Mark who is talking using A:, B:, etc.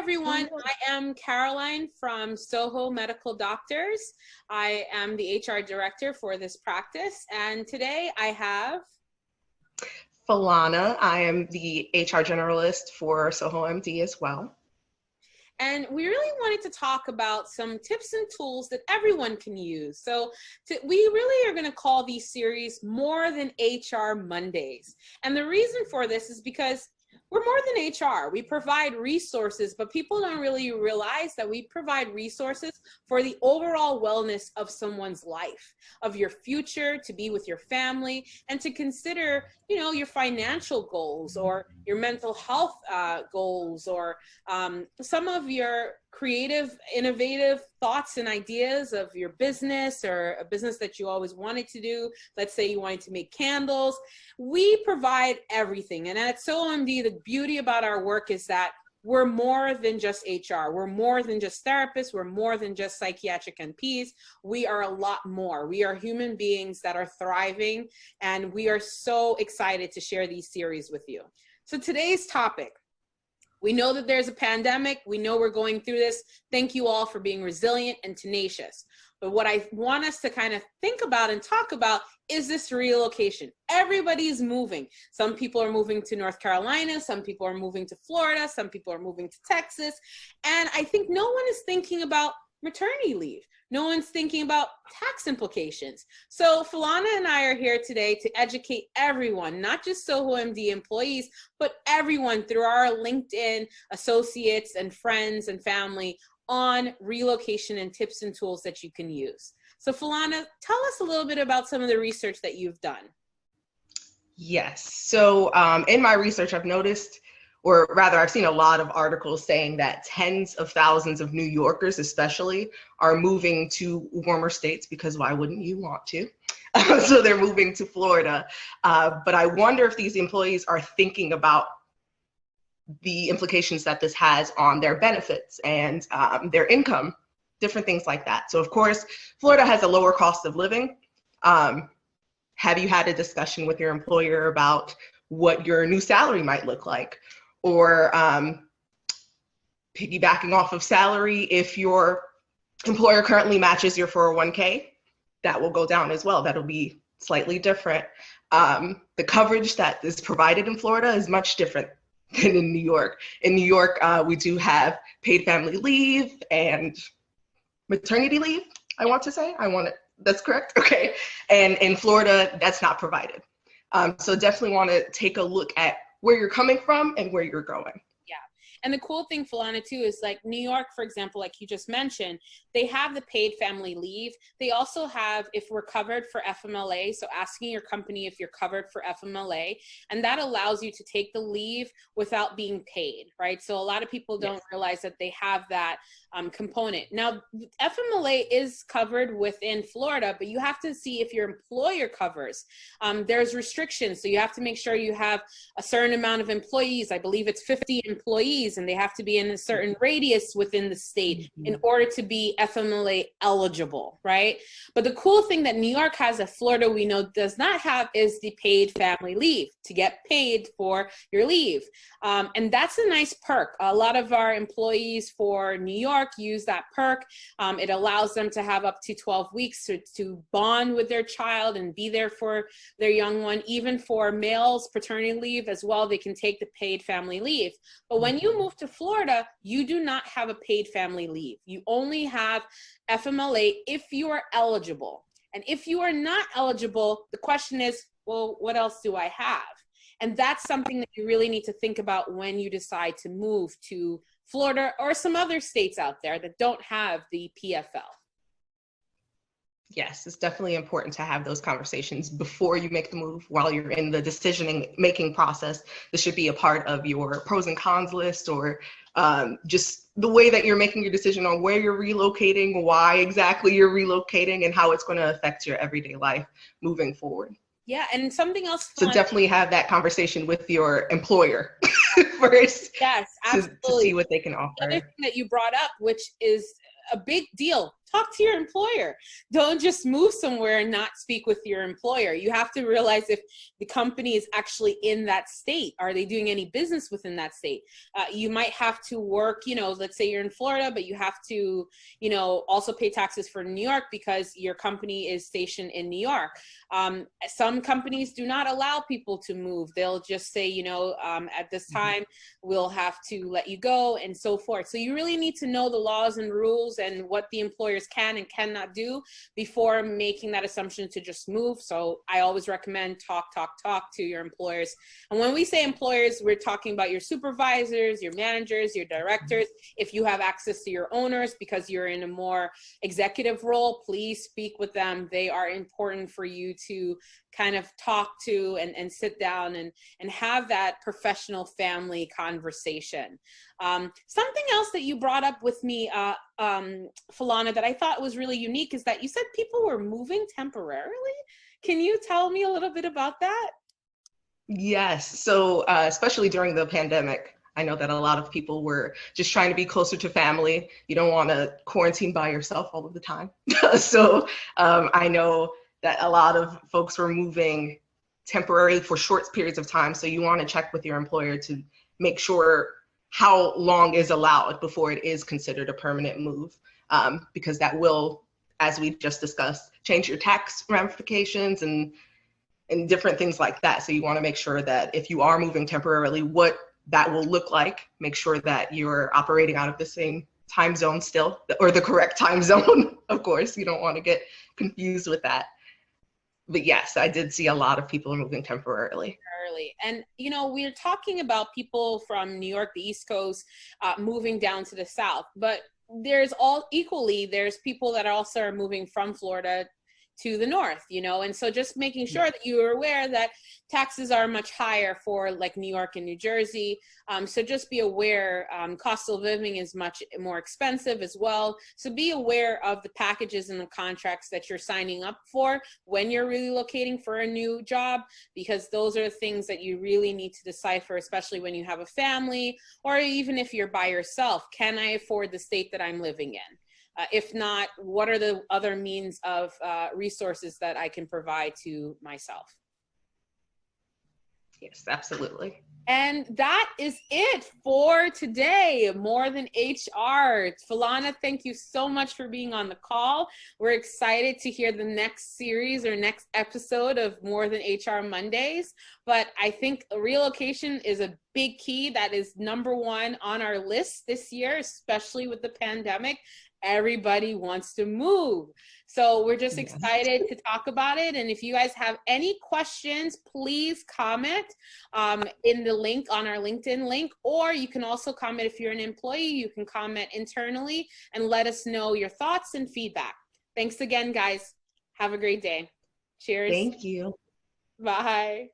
A: everyone. I am Caroline from Soho Medical Doctors. I am the HR director for this practice, and today I have
B: Falana. I am the HR generalist for Soho MD as well.
A: And we really wanted to talk about some tips and tools that everyone can use. So we really are going to call these series More Than HR Mondays. And the reason for this is because we're more than HR. We provide resources, but people don't really realize that we provide resources for the overall wellness of someone's life, of your future, to be with your family, and to consider, your financial goals or your mental health goals, or some of your creative, innovative thoughts and ideas of your business or a business that you always wanted to do. Let's say you wanted to make candles. We provide everything. And at SoMD, the beauty about our work is that we're more than just HR. We're more than just therapists. We're more than just psychiatric NPs. We are a lot more. We are human beings that are thriving, and we are so excited to share these series with you. So today's topic, we know that there's a pandemic. We know we're going through this. Thank you all for being resilient and tenacious. But what I want us to kind of think about and talk about is this relocation. Everybody's moving. Some people are moving to North Carolina. Some people are moving to Florida. Some people are moving to Texas. And I think no one is thinking about maternity leave. No one's thinking about tax implications. So Falana and I are here today to educate everyone, not just Soho MD employees, but everyone through our LinkedIn associates and friends and family on relocation and tips and tools that you can use. So Falana, tell us a little bit about some of the research that you've done.
B: Yes. So in my research, I've noticed, or rather I've seen a lot of articles saying that tens of thousands of New Yorkers especially are moving to warmer states, because why wouldn't you want to? So they're moving to Florida. But I wonder if these employees are thinking about the implications that this has on their benefits and their income, different things like that. So of course, Florida has a lower cost of living. Have you had a discussion with your employer about what your new salary might look like? Or piggybacking off of salary, if your employer currently matches your 401k, that will go down as well. That'll be slightly different. The coverage that is provided in Florida is much different than in New York. In New York, we do have paid family leave and maternity leave, I want to say. That's correct? Okay. And in Florida, that's not provided. So definitely want to take a look at where you're coming from and where you're going.
A: Yeah. And the cool thing, Falana, too, is like New York, for example, like you just mentioned, they have the paid family leave. They also have, if we're covered for FMLA, so asking your company if you're covered for FMLA, and that allows you to take the leave without being paid, right? So a lot of people don't realize that they have that component. Now, FMLA is covered within Florida, but you have to see if your employer covers. There's restrictions, so you have to make sure you have a certain amount of employees. I believe it's 50 employees, and they have to be in a certain radius within the state in order to be FMLA eligible, right? But the cool thing that New York has that Florida we know does not have is the paid family leave, to get paid for your leave. And that's a nice perk. A lot of our employees for New York use that perk. It allows them to have up to 12 weeks to bond with their child and be there for their young one. Even for males, paternity leave as well, they can take the paid family leave. But when you move to Florida, you do not have a paid family leave. You only have FMLA if you are eligible. And if you are not eligible, the question is, well, what else do I have? And that's something that you really need to think about when you decide to move to Florida or some other states out there that don't have the PFL.
B: Yes, it's definitely important to have those conversations before you make the move. While you're in the decision-making process, this should be a part of your pros and cons list, or just the way that you're making your decision on where you're relocating, why exactly you're relocating, and how it's going to affect your everyday life moving forward.
A: Yeah, and something else.
B: So definitely have that conversation with your employer first.
A: Yes, absolutely.
B: To see what they can offer.
A: The other thing that you brought up, which is a big deal talk to your employer. Don't just move somewhere and not speak with your employer. You have to realize if the company is actually in that state. Are they doing any business within that state? You might have to work, you know, let's say you're in Florida, but you have to, you know, also pay taxes for New York because your company is stationed in New York. Some companies do not allow people to move. They'll just say, you know, at this time, we'll have to let you go and so forth. So you really need to know the laws and rules and what the employers can and cannot do before making that assumption to just move. So I always recommend talk to your employers. And when we say employers, we're talking about your supervisors, your managers, your directors. If you have access to your owners because you're in a more executive role, please speak with them. They are important for you to kind of talk to and sit down and have that professional family conversation. Something else that you brought up with me, Falana, that I thought was really unique is that you said people were moving temporarily. Can you tell me a little bit about that?
B: Yes. So especially during the pandemic, I know that a lot of people were just trying to be closer to family. You don't want to quarantine by yourself all of the time. So I know that a lot of folks were moving temporarily for short periods of time. So you want to check with your employer to make sure how long is allowed before it is considered a permanent move, because that will, as we just discussed, change your tax ramifications and different things like that. So you want to make sure that if you are moving temporarily, what that will look like. Make sure that you're operating out of the same time zone still, or the correct time zone. Of course, you don't want to get confused with that. But yes, I did see a lot of people moving temporarily.
A: And, you know, we're talking about people from New York, the East Coast, moving down to the South, but there's there's people that also are moving from Florida to the north, you know, and so just making sure that you are aware that taxes are much higher for like New York and New Jersey. So just be aware, cost of living is much more expensive as well. So be aware of the packages and the contracts that you're signing up for when you're relocating for a new job, because those are the things that you really need to decipher, especially when you have a family, or even if you're by yourself. Can I afford the state that I'm living in? If not, what are the other means of resources that I can provide to myself?
B: Yes, absolutely.
A: And that is it for today, More Than HR. Falana, thank you so much for being on the call. We're excited to hear the next series or next episode of More Than HR Mondays. But I think relocation is a big key that is #1 on our list this year, especially with the pandemic. Everybody wants to move. So we're just excited to talk about it. And if you guys have any questions, please comment in the link on our LinkedIn link, or you can also comment if you're an employee, you can comment internally and let us know your thoughts and feedback. Thanks again, guys. Have a great day. Cheers.
B: Thank you.
A: Bye.